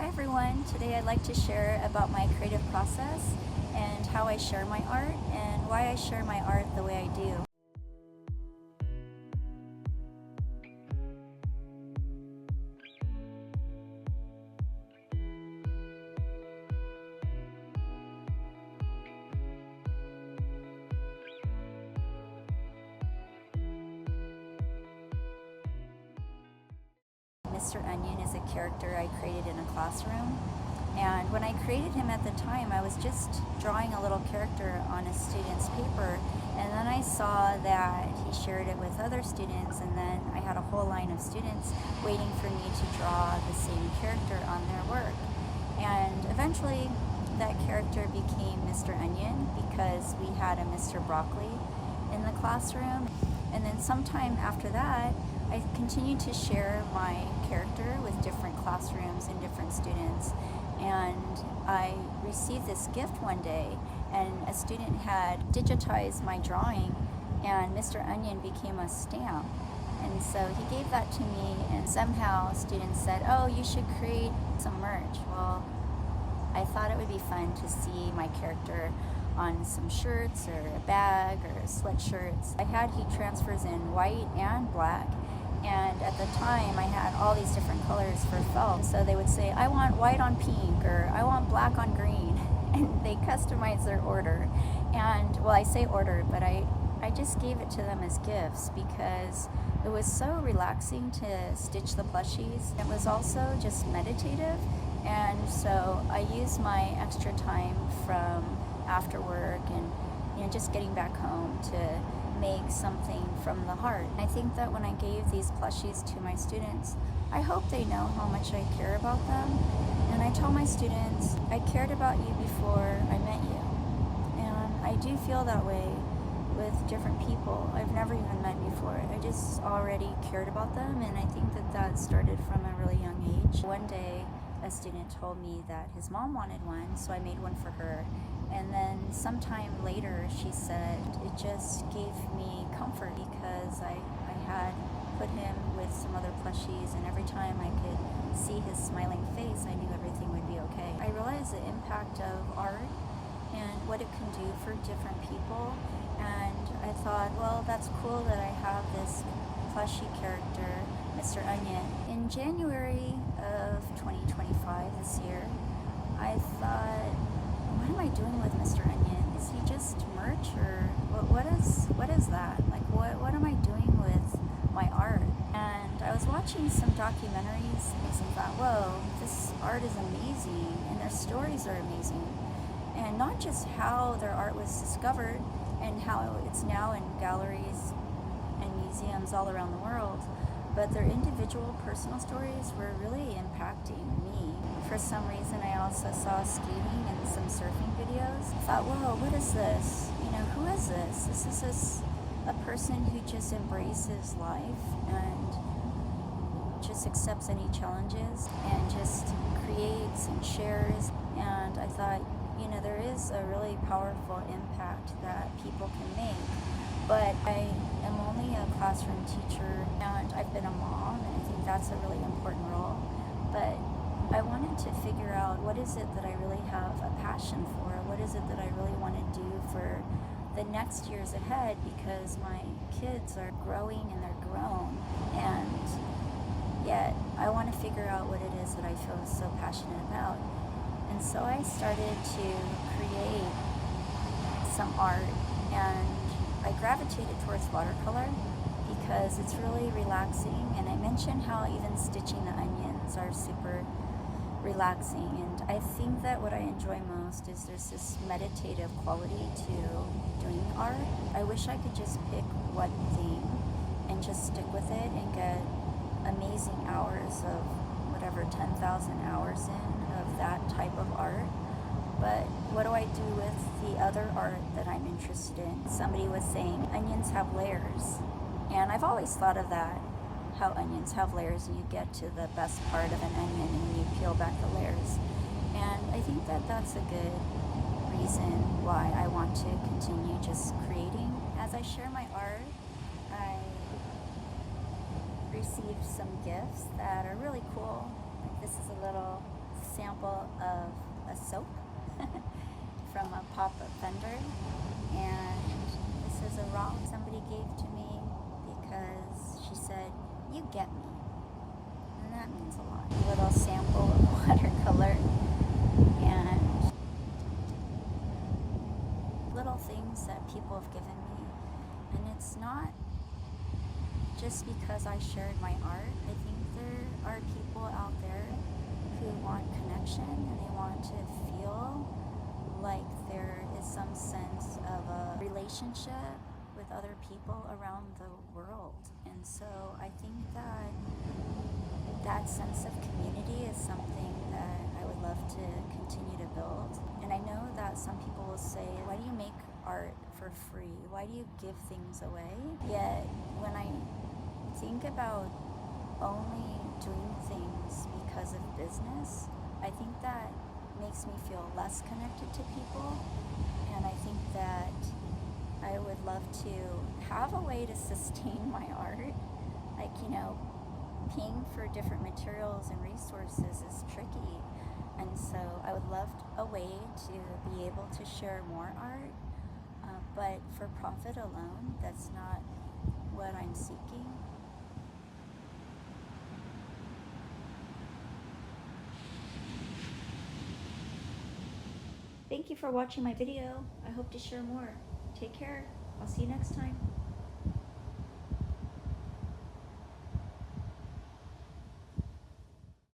Hi everyone, today I'd like to share about my creative process and how I share my art and why I share my art the way I do. Mr. Onion is a character I created in a classroom, and when I created him at the time I was just drawing a little character on a student's paper, and then I saw that he shared it with other students, and then I had a whole line of students waiting for me to draw the same character on their work. And eventually that character became Mr. Onion because we had a Mr. Broccoli in the classroom. And then sometime after that I continued to share my character with different classrooms and different students, and I received this gift one day, and a student had digitized my drawing and Mr. Onion became a stamp, and so he gave that to me, and somehow students said, oh, you should create some merch. Well, I thought it would be fun to see my character on some shirts or a bag or sweatshirts. I had heat transfers in white and black, and at the time I had all these different colors for felt. So they would say, I want white on pink, or I want black on green, and they customized their order. And well, I say order, but I just gave it to them as gifts because it was so relaxing to stitch the plushies. It was also just meditative, and so I used my extra time from after work and just getting back home to make something from the heart. I think that when I gave these plushies to my students, I hope they know how much I care about them. And I told my students, I cared about you before I met you. And I do feel that way with different people I've never even met before. I just already cared about them, and I think that started from a really young age. One day a student told me that his mom wanted one, so I made one for her. And then sometime later she said it just gave me comfort because I had put him with some other plushies, and every time I could see his smiling face I knew everything would be okay. I realized the impact of art and what it can do for different people, and I thought, well, that's cool that I have this plushie character, Mr. Onion. In January of 2025, this year, I thought, what am I doing with Mr. Onion? Is he just merch, or what is that? Like, what am I doing with my art? And I was watching some documentaries and thought, whoa, this art is amazing, and their stories are amazing. And not just how their art was discovered and how it's now in galleries and museums all around the world, but their individual personal stories were really impacting me. For some reason, I also saw skating and some surfing videos. I thought, whoa, what is this? Who is this? This is a person who just embraces life and just accepts any challenges and just creates and shares. And I thought, there is a really powerful impact that people can make. But I am only a classroom teacher, and I've been a mom, and I think that's a really important role. But I wanted to figure out, what is it that I really have a passion for? What is it that I really want to do for the next years ahead? Because my kids are growing and they're grown, and yet I want to figure out what it is that I feel so passionate about. And so I started to create some art, and I gravitated towards watercolor because it's really relaxing, and I mentioned how even stitching the onions are super relaxing, and I think that what I enjoy most is there's this meditative quality to doing art. I wish I could just pick one theme and just stick with it and get amazing hours of whatever 10,000 hours in of that type of art. But what do I do with the other art that I'm interested in? Somebody was saying onions have layers, and I've always thought of that, how onions have layers, and you get to the best part of an onion and you peel back the layers. And I think that that's a good reason why I want to continue just creating. As I share my art, I received some gifts that are really cool. Like, this is a little sample of a soap from a pop-up vendor, and this is a rock somebody gave to me because she said, "You get me," and that means a lot. A little sample of watercolor and little things that people have given me, and it's not just because I shared my art. I think there are people out there who want connection and they want to feel like there is some sense of a relationship with other people around the world. And so I think that that sense of community is something that I would love to continue to build. And I know that some people will say, "Why do you make art for free? Why do you give things away?" Yet when I think about only doing things because of business, I think that makes me feel less connected to people. And I think that I would love to have a way to sustain my art. Like, paying for different materials and resources is tricky. And so I would love a way to be able to share more art, but for profit alone, that's not what I'm seeking. Thank you for watching my video. I hope to share more. Take care. I'll see you next time.